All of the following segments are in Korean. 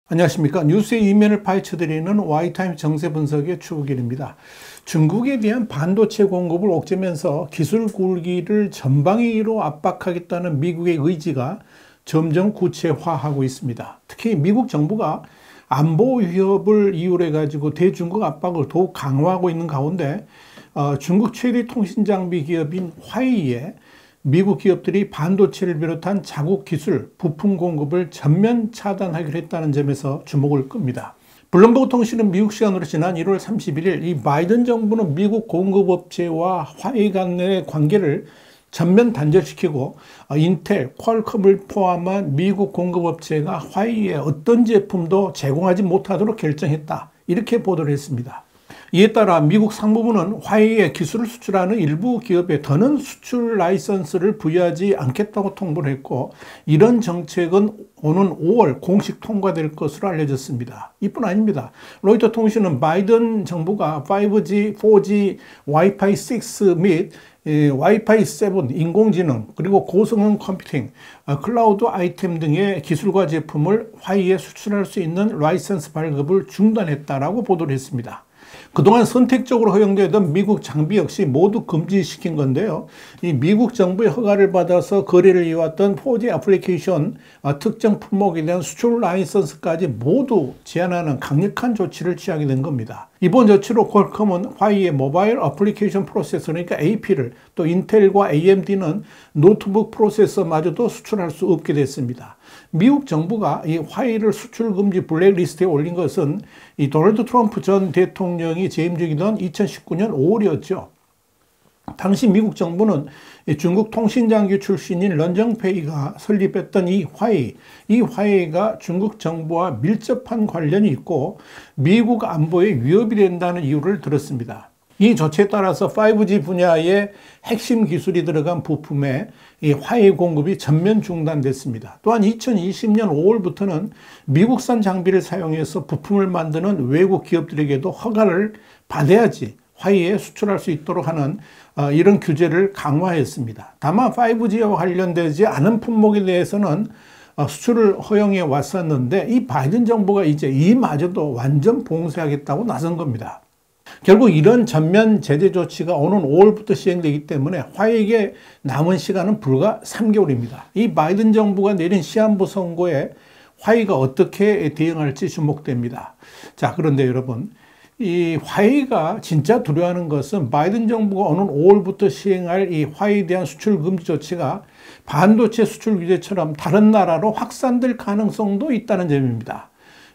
안녕하십니까. 뉴스의 이면을 파헤쳐드리는 Y타임 정세 분석의 추구길입니다. 중국에 대한 반도체 공급을 옥죄면서 기술 굴기를 전방위로 압박하겠다는 미국의 의지가 점점 구체화하고 있습니다. 특히 미국 정부가 안보 위협을 이유로 해가지고 대중국 압박을 더욱 강화하고 있는 가운데 중국 최대 통신 장비 기업인 화웨이에 미국 기업들이 반도체를 비롯한 자국 기술, 부품 공급을 전면 차단하기로 했다는 점에서 주목을 끕니다. 블룸버그 통신은 미국 시간으로 지난 1월 31일 이 바이든 정부는 미국 공급업체와 화웨이 간의 관계를 전면 단절시키고 인텔, 퀄컴을 포함한 미국 공급업체가 화웨이에 어떤 제품도 제공하지 못하도록 결정했다. 이렇게 보도를 했습니다. 이에 따라 미국 상무부는 화웨이에 기술을 수출하는 일부 기업에 더는 수출 라이선스를 부여하지 않겠다고 통보를 했고, 이런 정책은 오는 5월 공식 통과될 것으로 알려졌습니다. 이뿐 아닙니다. 로이터 통신은 바이든 정부가 5G, 4G, 와이파이 6 및 와이파이 7, 인공지능, 그리고 고성능 컴퓨팅, 클라우드 아이템 등의 기술과 제품을 화웨이에 수출할 수 있는 라이선스 발급을 중단했다라고 보도를 했습니다. 그동안 선택적으로 허용되던 미국 장비 역시 모두 금지시킨 건데요. 이 미국 정부의 허가를 받아서 거래를 이어왔던 4G 애플리케이션 특정 품목에 대한 수출 라이선스까지 모두 제한하는 강력한 조치를 취하게 된 겁니다. 이번 조치로 퀄컴은 화웨이의 모바일 애플리케이션 프로세서, 그러니까 AP를, 또 인텔과 AMD는 노트북 프로세서마저도 수출할 수 없게 됐습니다. 미국 정부가 이 화웨이를 수출 금지 블랙리스트에 올린 것은 이 도널드 트럼프 전 대통령이 재임 중이던 2019년 5월이었죠. 당시 미국 정부는 중국 통신장교 출신인 런정페이가 설립했던 이 화웨이가 중국 정부와 밀접한 관련이 있고 미국 안보에 위협이 된다는 이유를 들었습니다. 이 조치에 따라서 5G 분야의 핵심 기술이 들어간 부품에 이 화웨이 공급이 전면 중단됐습니다. 또한 2020년 5월부터는 미국산 장비를 사용해서 부품을 만드는 외국 기업들에게도 허가를 받아야지 화웨이에 수출할 수 있도록 하는 이런 규제를 강화했습니다. 다만 5G와 관련되지 않은 품목에 대해서는 수출을 허용해 왔었는데 이 바이든 정부가 이제 이마저도 완전 봉쇄하겠다고 나선 겁니다. 결국 이런 전면 제재 조치가 오는 5월부터 시행되기 때문에 화웨이에게 남은 시간은 불과 3개월입니다. 이 바이든 정부가 내린 시한부 선고에 화웨이가 어떻게 대응할지 주목됩니다. 자, 그런데 여러분, 이 화웨이가 진짜 두려워하는 것은 바이든 정부가 오는 5월부터 시행할 이 화웨이에 대한 수출 금지 조치가 반도체 수출 규제처럼 다른 나라로 확산될 가능성도 있다는 점입니다.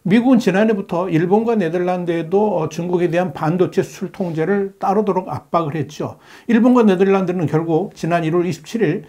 미국은 지난해부터 일본과 네덜란드에도 중국에 대한 반도체 수출 통제를 따르도록 압박을 했죠. 일본과 네덜란드는 결국 지난 1월 27일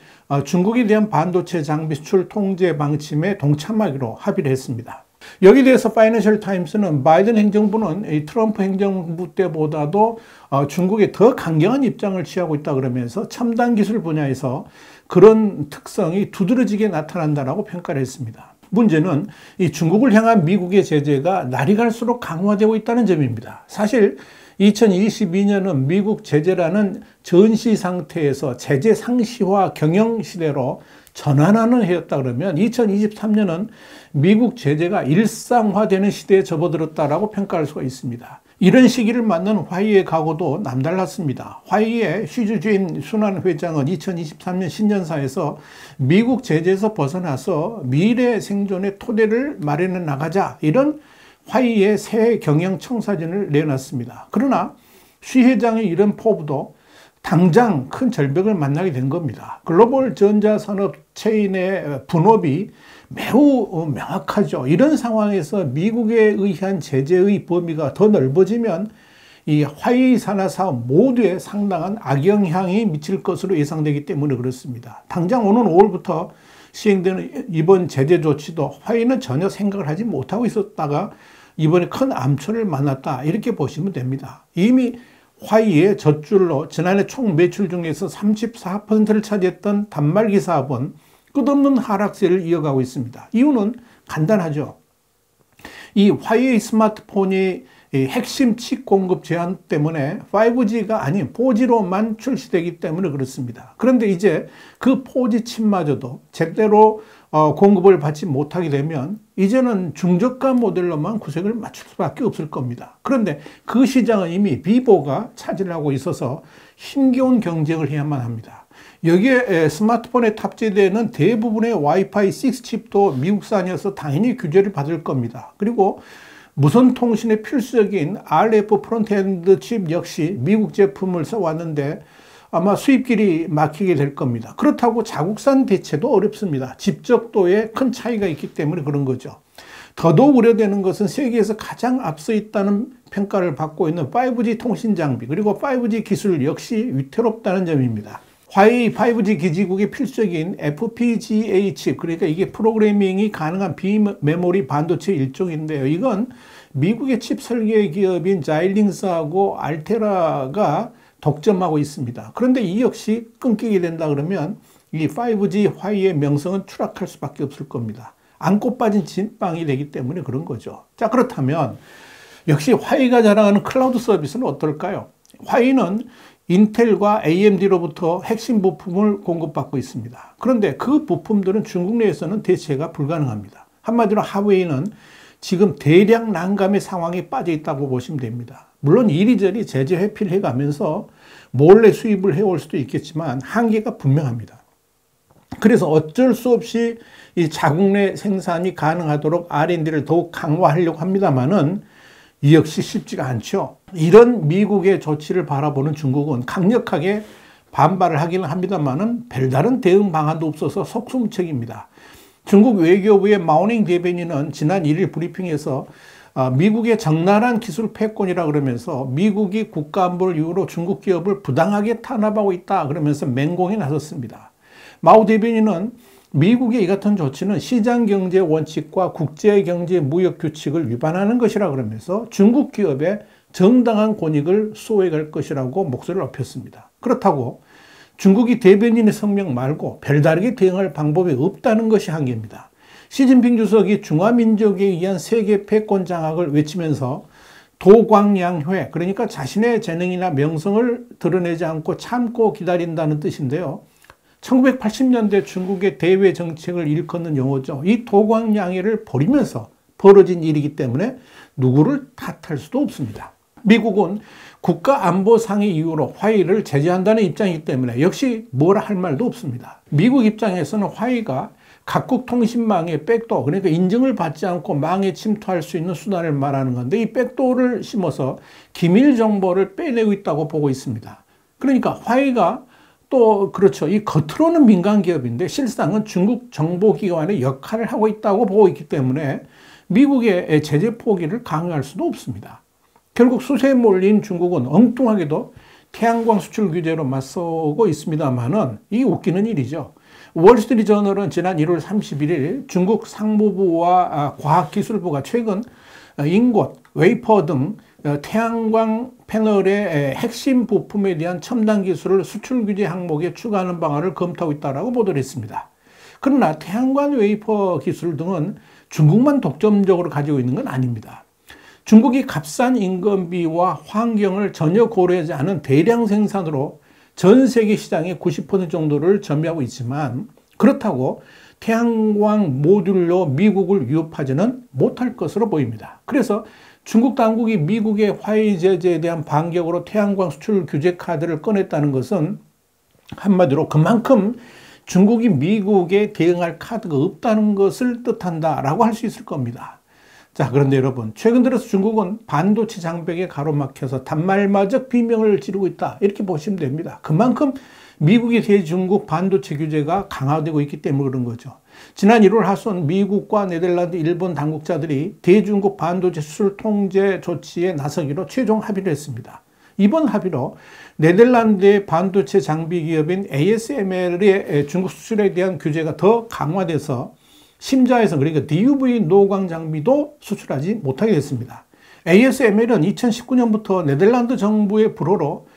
중국에 대한 반도체 장비 수출 통제 방침에 동참하기로 합의를 했습니다. 여기에 대해서 파이낸셜 타임스는 바이든 행정부는 이 트럼프 행정부 때보다도 중국에 더 강경한 입장을 취하고 있다 그러면서 첨단 기술 분야에서 그런 특성이 두드러지게 나타난다라고 평가를 했습니다. 문제는 이 중국을 향한 미국의 제재가 날이 갈수록 강화되고 있다는 점입니다. 사실 2022년은 미국 제재라는 전시 상태에서 제재 상시화 경영 시대로 전환하는 해였다 그러면 2023년은 미국 제재가 일상화되는 시대에 접어들었다라고 평가할 수가 있습니다. 이런 시기를 맞는 화웨이의 각오도 남달랐습니다. 화웨이의 시주진 순환 회장은 2023년 신년사에서 미국 제재에서 벗어나서 미래 생존의 토대를 마련해 나가자, 이런 화웨이의 새 경영 청사진을 내놨습니다. 그러나 시 회장의 이런 포부도 당장 큰 절벽을 만나게 된 겁니다. 글로벌 전자산업 체인의 분업이 매우 명확하죠. 이런 상황에서 미국에 의한 제재의 범위가 더 넓어지면 이 화웨이 산하 사업 모두에 상당한 악영향이 미칠 것으로 예상되기 때문에 그렇습니다. 당장 오는 5월부터 시행되는 이번 제재 조치도 화웨이는 전혀 생각을 하지 못하고 있었다가 이번에 큰 암초를 만났다, 이렇게 보시면 됩니다. 이미 화웨이의 젖줄로 지난해 총 매출 중에서 34%를 차지했던 단말기 사업은 끝없는 하락세를 이어가고 있습니다. 이유는 간단하죠. 이 화웨이 스마트폰이 이 핵심 칩 공급 제한 때문에 5G가 아닌 4G로만 출시되기 때문에 그렇습니다. 그런데 이제 그 4G 칩마저도 제대로 공급을 받지 못하게 되면 이제는 중저가 모델로만 구색을 맞출 수밖에 없을 겁니다. 그런데 그 시장은 이미 비보가 차지를 하고 있어서 힘겨운 경쟁을 해야만 합니다. 여기에 스마트폰에 탑재되는 대부분의 와이파이 6 칩도 미국산이어서 당연히 규제를 받을 겁니다. 그리고 무선 통신에 필수적인 RF 프론트엔드 칩 역시 미국 제품을 써왔는데 아마 수입길이 막히게 될 겁니다. 그렇다고 자국산 대체도 어렵습니다. 집적도에 큰 차이가 있기 때문에 그런 거죠. 더더욱 우려되는 것은 세계에서 가장 앞서 있다는 평가를 받고 있는 5G 통신 장비 그리고 5G 기술 역시 위태롭다는 점입니다. 화웨이 5G 기지국의 필수적인 FPGA 칩, 그러니까 이게 프로그래밍이 가능한 비메모리 반도체 일종인데요. 이건 미국의 칩 설계 기업인 자일링스하고 알테라가 독점하고 있습니다. 그런데 이 역시 끊기게 된다 그러면 이 5G 화웨이의 명성은 추락할 수밖에 없을 겁니다. 안고 빠진 진빵이 되기 때문에 그런 거죠. 자, 그렇다면 역시 화웨이가 자랑하는 클라우드 서비스는 어떨까요? 화웨이는 인텔과 AMD로부터 핵심 부품을 공급받고 있습니다. 그런데 그 부품들은 중국 내에서는 대체가 불가능합니다. 한마디로 화웨이는 지금 대량 난감의 상황에 빠져 있다고 보시면 됩니다. 물론 이리저리 제재 회피를 해가면서 몰래 수입을 해올 수도 있겠지만 한계가 분명합니다. 그래서 어쩔 수 없이 이 자국 내 생산이 가능하도록 R&D를 더욱 강화하려고 합니다만은 이 역시 쉽지가 않죠. 이런 미국의 조치를 바라보는 중국은 강력하게 반발을 하기는 합니다만은 별다른 대응 방안도 없어서 속수무책입니다. 중국 외교부의 마오닝 대변인은 지난 1일 브리핑에서 미국의 적나라한 기술 패권이라 그러면서 미국이 국가안보를 이유로 중국 기업을 부당하게 탄압하고 있다 그러면서 맹공에 나섰습니다. 마오 대변인은 미국의 이 같은 조치는 시장경제 원칙과 국제경제 무역 규칙을 위반하는 것이라 그러면서 중국 기업의 정당한 권익을 수호해갈 것이라고 목소리를 높였습니다. 그렇다고 중국이 대변인의 성명 말고 별다르게 대응할 방법이 없다는 것이 한계입니다. 시진핑 주석이 중화민족에 의한 세계 패권 장악을 외치면서 도광양회, 그러니까 자신의 재능이나 명성을 드러내지 않고 참고 기다린다는 뜻인데요. 1980년대 중국의 대외 정책을 일컫는 용어죠. 이 도광양회를 버리면서 벌어진 일이기 때문에 누구를 탓할 수도 없습니다. 미국은 국가안보상의 이유로 화웨이를 제재한다는 입장이기 때문에 역시 뭐라 할 말도 없습니다. 미국 입장에서는 화웨이가 각국 통신망의 백도어, 그러니까 인증을 받지 않고 망에 침투할 수 있는 수단을 말하는 건데 이 백도어를 심어서 기밀 정보를 빼내고 있다고 보고 있습니다. 그러니까 화웨이가 또 그렇죠. 이 겉으로는 민간 기업인데 실상은 중국 정보기관의 역할을 하고 있다고 보고 있기 때문에 미국의 제재 포기를 강요할 수도 없습니다. 결국 수세에 몰린 중국은 엉뚱하게도 태양광 수출 규제로 맞서고 있습니다만은 이 웃기는 일이죠. 월스트리트저널은 지난 1월 31일 중국 상무부와 과학기술부가 최근 인곳, 웨이퍼 등 태양광 패널의 핵심 부품에 대한 첨단 기술을 수출 규제 항목에 추가하는 방안을 검토하고 있다고 보도를 했습니다. 그러나 태양광 웨이퍼 기술 등은 중국만 독점적으로 가지고 있는 건 아닙니다. 중국이 값싼 인건비와 환경을 전혀 고려하지 않은 대량 생산으로 전 세계 시장의 90% 정도를 점유하고 있지만 그렇다고 태양광 모듈로 미국을 위협하지는 못할 것으로 보입니다. 그래서 중국 당국이 미국의 화웨이 제재에 대한 반격으로 태양광 수출 규제 카드를 꺼냈다는 것은 한마디로 그만큼 중국이 미국에 대응할 카드가 없다는 것을 뜻한다라고 할 수 있을 겁니다. 자, 그런데 여러분, 최근 들어서 중국은 반도체 장벽에 가로막혀서 단말마적 비명을 지르고 있다, 이렇게 보시면 됩니다. 그만큼 미국의 대중국 반도체 규제가 강화되고 있기 때문에 그런 거죠. 지난 1월 하순 미국과 네덜란드, 일본 당국자들이 대중국 반도체 수출 통제 조치에 나서기로 최종 합의를 했습니다. 이번 합의로 네덜란드의 반도체 장비 기업인 ASML의 중국 수출에 대한 규제가 더 강화돼서 심자에서 그러니까 DUV 노광 장비도 수출하지 못하게 됐습니다. ASML은 2019년부터 네덜란드 정부의 불호로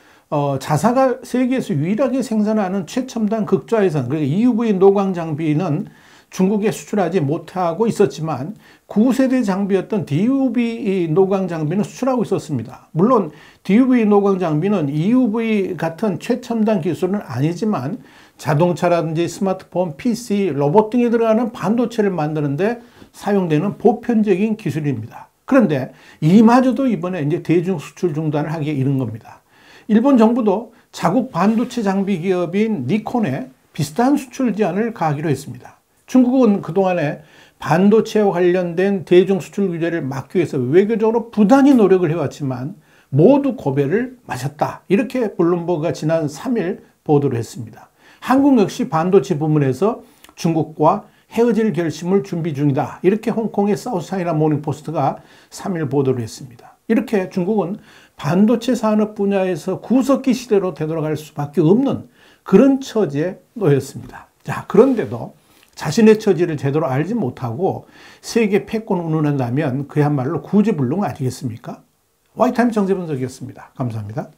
자사가 세계에서 유일하게 생산하는 최첨단 극좌외선, 그러니까 EUV 노광 장비는 중국에 수출하지 못하고 있었지만 9세대 장비였던 DUV 노광 장비는 수출하고 있었습니다. 물론 DUV 노광 장비는 EUV 같은 최첨단 기술은 아니지만 자동차라든지 스마트폰, PC, 로봇 등에 들어가는 반도체를 만드는데 사용되는 보편적인 기술입니다. 그런데 이마저도 이번에 이제 대중 수출 중단을 하기에 이른 겁니다. 일본 정부도 자국 반도체 장비 기업인 니콘에 비슷한 수출 제한을 가하기로 했습니다. 중국은 그동안에 반도체와 관련된 대중 수출 규제를 막기 위해서 외교적으로 부단히 노력을 해왔지만 모두 고배를 마셨다. 이렇게 블룸버그가 지난 3일 보도를 했습니다. 한국 역시 반도체 부문에서 중국과 헤어질 결심을 준비 중이다. 이렇게 홍콩의 사우스차이나 모닝포스트가 3일 보도를 했습니다. 이렇게 중국은 반도체 산업 분야에서 구석기 시대로 되돌아갈 수밖에 없는 그런 처지에 놓였습니다. 자, 그런데도 자신의 처지를 제대로 알지 못하고 세계 패권 운운한다면 그야말로 구제불능 아니겠습니까? 와이타임 정세분석이었습니다. 감사합니다.